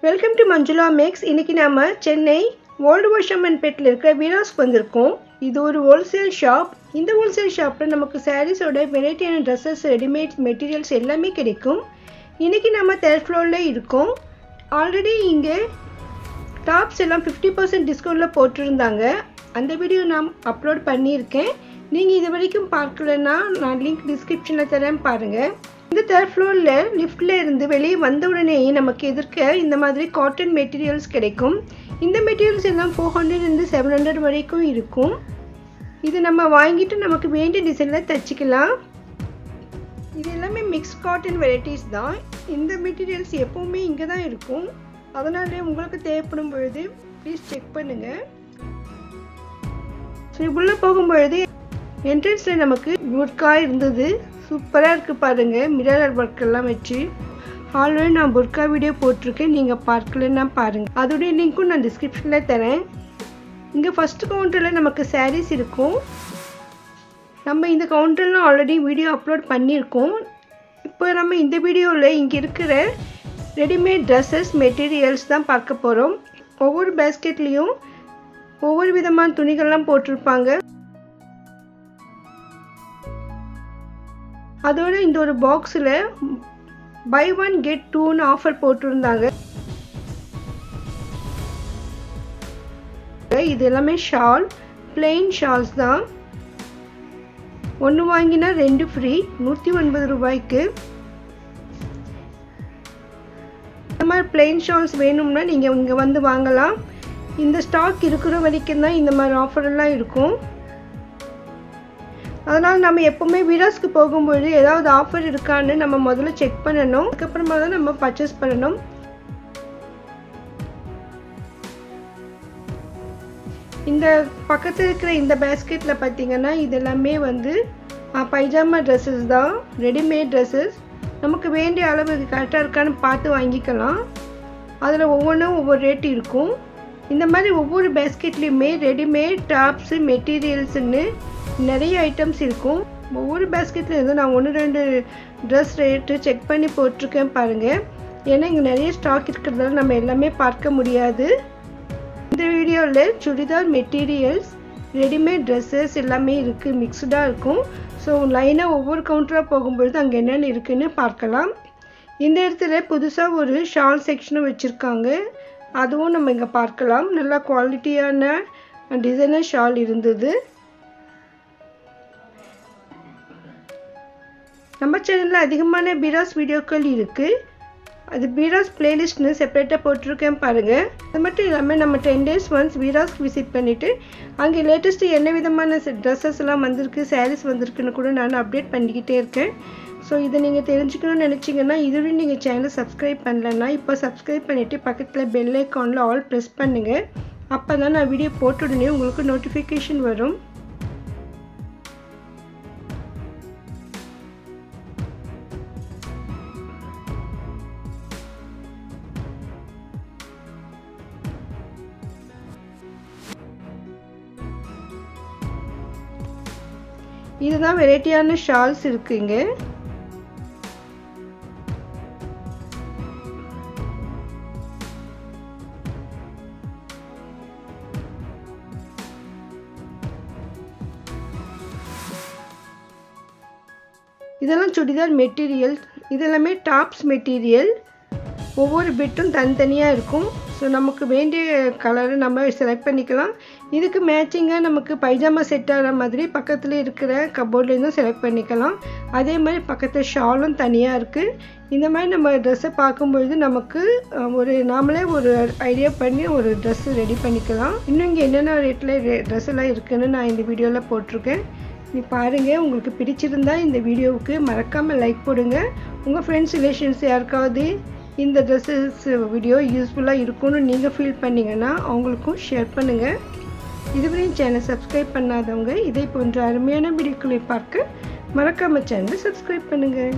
Welcome to Manjula maths. இன்றைக்கி நம்ம Chennai old வாஷர்மன்பேட்டில் இருக்கிற வீராஸ் வந்திருக்கோம். இது ஒரு ஹோல்சேல் ஷாப். இந்த ஹோல்சேல் ஷாப்பில் நமக்கு சாரீஸோட வெரைட்டியான ட்ரெஸ்ஸஸ், ரெடிமேட் மெட்டீரியல்ஸ் எல்லாமே கிடைக்கும். இன்றைக்கி நம்ம தேர்ட் ஃப்ளோரில் இருக்கோம். ஆல்ரெடி இங்கே டாப்ஸ் எல்லாம் 50% டிஸ்கவுண்ட்டில் போட்டிருந்தாங்க. அந்த வீடியோ நான் அப்லோட் பண்ணியிருக்கேன். நீங்கள் இது வரைக்கும் பார்க்கலன்னா நான் லிங்க் டிஸ்கிரிப்ஷனில் தரேன், பாருங்கள். இந்த தேர்ட் ஃப்ளோரில் லிஃப்டில் இருந்து வெளியே வந்த உடனே நமக்கு எதிர்க்க இந்த மாதிரி காட்டன் மெட்டீரியல்ஸ் கிடைக்கும். இந்த மெட்டீரியல்ஸ் எல்லாம் 400 - 700 வரைக்கும் இருக்கும். இது நம்ம வாங்கிட்டு நமக்கு வேண்டிய டிசைனில் தைச்சிக்கலாம். இது எல்லாமே மிக்ஸ் காட்டன் வெரைட்டிஸ் தான். இந்த மெட்டீரியல்ஸ் எப்போவுமே இங்கே தான் இருக்கும். அதனாலே உங்களுக்கு தேவைப்படும் பொழுது ப்ளீஸ் செக் பண்ணுங்கள். ஸோ உள்ளே போகும்பொழுது என்ட்ரன்ஸில் நமக்கு புர்கா இருந்தது. சூப்பராக இருக்குது பாருங்கள், மிரர் ஒர்க்கெல்லாம் வச்சு. ஆல்ரெடி நான் புர்கா வீடியோ போட்டிருக்கேன், நீங்கள் பார்க்கலன்னா பாருங்கள். அதோடைய லிங்க்கும் நான் டிஸ்கிரிப்ஷனில் தரேன். இங்கே ஃபஸ்ட்டு கவுண்டரில் நமக்கு சாரீஸ் இருக்கும். நம்ம இந்த கவுண்டர்லாம் ஆல்ரெடி வீடியோ அப்லோட் பண்ணியிருக்கோம். இப்போ நம்ம இந்த வீடியோவில் இங்கே இருக்கிற ரெடிமேட் ட்ரெஸ்ஸஸ், மெட்டீரியல்ஸ் தான் பார்க்க போகிறோம். ஒவ்வொரு பேஸ்கெட்லேயும் ஒவ்வொரு விதமான துணிகள்லாம் போட்டிருப்பாங்க. அதோட இந்த ஒரு பாக்ஸில் பை 1 get 2ன்னு ஆஃபர் போட்டிருந்தாங்க. இது எல்லாமே ஷால், பிளெயின் ஷால்ஸ் தான். ஒன்று வாங்கினா 2 ஃப்ரீ, 109 ரூபாய்க்கு. இந்த மாதிரி பிளெயின் ஷால்ஸ் வேணும்னா நீங்கள் இங்கே வந்து வாங்கலாம். இந்த ஸ்டாக் இருக்கிற வரைக்கும் தான் இந்த மாதிரி ஆஃபரெல்லாம் இருக்கும். அதனால் நம்ம எப்போவுமே வீராஸ்க்கு போகும்போது ஏதாவது ஆஃபர் இருக்கான்னு நம்ம முதல்ல செக் பண்ணணும். அதுக்கப்புறமா தான் நம்ம பர்ச்சேஸ் பண்ணணும். இந்த பக்கத்தில் இருக்கிற இந்த பேஸ்கெட்டில் பார்த்தீங்கன்னா இது எல்லாமே வந்து பைஜாமா ட்ரெஸ்ஸஸ் தான், ரெடிமேட் ட்ரெஸ்ஸஸ். நமக்கு வேண்டிய அளவு கரெக்டாக இருக்கான்னு பார்த்து வாங்கிக்கலாம். அதில் ஒவ்வொன்றும் ஒவ்வொரு ரேட் இருக்கும். இந்த மாதிரி ஒவ்வொரு பேஸ்கெட்லேயுமே ரெடிமேட் டாப்ஸு, மெட்டீரியல்ஸுன்னு நிறைய ஐட்டம்ஸ் இருக்கும். ஒவ்வொரு பேஸ்கெட்டில் இருந்து நான் 1-2 ட்ரெஸ் ரேட்டு செக் பண்ணி போட்டிருக்கேன் பாருங்கள். ஏன்னா இங்கே நிறைய ஸ்டாக் இருக்கிறதால நம்ம எல்லாமே பார்க்க முடியாது. இந்த வீடியோவில் சுடிதார் மெட்டீரியல்ஸ், ரெடிமேட் ட்ரெஸ்ஸஸ் எல்லாமே இருக்குது, மிக்ஸ்டாக இருக்கும். ஸோ லைனாக ஒவ்வொரு கவுண்டராக போகும்பொழுது அங்கே என்னென்ன இருக்குதுன்னு பார்க்கலாம். இந்த இடத்துல புதுசாக ஒரு ஷால் செக்ஷனும் வச்சுருக்காங்க. அதுவும் நம்ம இங்கே பார்க்கலாம். நல்லா குவாலிட்டியான டிசைனர் ஷால் இருந்தது. நம்ம சேனலில் அதிகமான பீராஸ் வீடியோக்கள் இருக்குது. அது பீராஸ் பிளேலிஸ்ட்னு செப்பரேட்டாக போட்டிருக்கேன் பாருங்கள். அது மட்டும் இல்லாமல் நம்ம 10 days ஒன்ஸ் பீராஸ்க்கு விசிட் பண்ணிவிட்டு அங்கே லேட்டஸ்ட்டு என்ன விதமான ட்ரெஸ்ஸஸ் எல்லாம் வந்திருக்கு, சாரீஸ் வந்திருக்குன்னு கூட நான் அப்டேட் பண்ணிக்கிட்டே இருக்கேன். ஸோ இதை நீங்கள் தெரிஞ்சுக்கணும்னு நினச்சிங்கன்னா, இதுவே நீங்கள் சேனலை சப்ஸ்கிரைப் பண்ணலன்னா இப்போ சப்ஸ்கிரைப் பண்ணிவிட்டு பக்கத்தில் பெல் ஐக்கானில் ஆல் ப்ரெஸ் பண்ணுங்கள். அப்போ தான் நான் வீடியோ போட்ட உடனே உங்களுக்கு நோட்டிஃபிகேஷன் வரும். இதுதான் வெரைட்டியான ஷால்ஸ் இருக்குங்க. இதெல்லாம் சுடிதார் மெட்டீரியல். இதெல்லாமே டாப்ஸ் மெட்டீரியல். ஒவ்வொரு பிட்டும் தனித்தனியாக இருக்கும். ஸோ நமக்கு வேண்டிய கலரை நம்ம செலக்ட் பண்ணிக்கலாம். இதுக்கு மேட்சிங்காக நமக்கு பைஜாமா செட் ஆகிற மாதிரி பக்கத்தில் இருக்கிற கபோர்ட்லேருந்தும் செலக்ட் பண்ணிக்கலாம். அதே மாதிரி பக்கத்தில் ஷாலும் தனியாக இருக்குது. இந்த மாதிரி நம்ம ட்ரெஸ்ஸை பார்க்கும்பொழுது நமக்கு நாமளே ஒரு ஐடியா பண்ணி ஒரு ட்ரெஸ்ஸு ரெடி பண்ணிக்கலாம். இன்னும் இங்கே என்னென்ன ரேட்டில் ட்ரெஸ் எல்லாம் இருக்குதுன்னு நான் இந்த வீடியோவில் போட்டிருக்கேன். நீ பாருங்கள். உங்களுக்கு பிடிச்சிருந்தா இந்த வீடியோவுக்கு மறக்காமல் லைக் போடுங்க. உங்கள் ஃப்ரெண்ட்ஸ், ரிலேஷன்ஸ் யாருக்காவது இந்த ட்ரெஸ்ஸஸ் வீடியோ யூஸ்ஃபுல்லாக இருக்கும்னு நீங்கள் ஃபீல் பண்ணிங்கன்னா அவங்களுக்கும் ஷேர் பண்ணுங்கள். இதுவரையும் சேனல் சப்ஸ்கிரைப் பண்ணாதவங்க இதை போன்ற அருமையான வீடியோக்களை பார்க்க மறக்காமல் சேனலை சப்ஸ்கிரைப் பண்ணுங்கள்.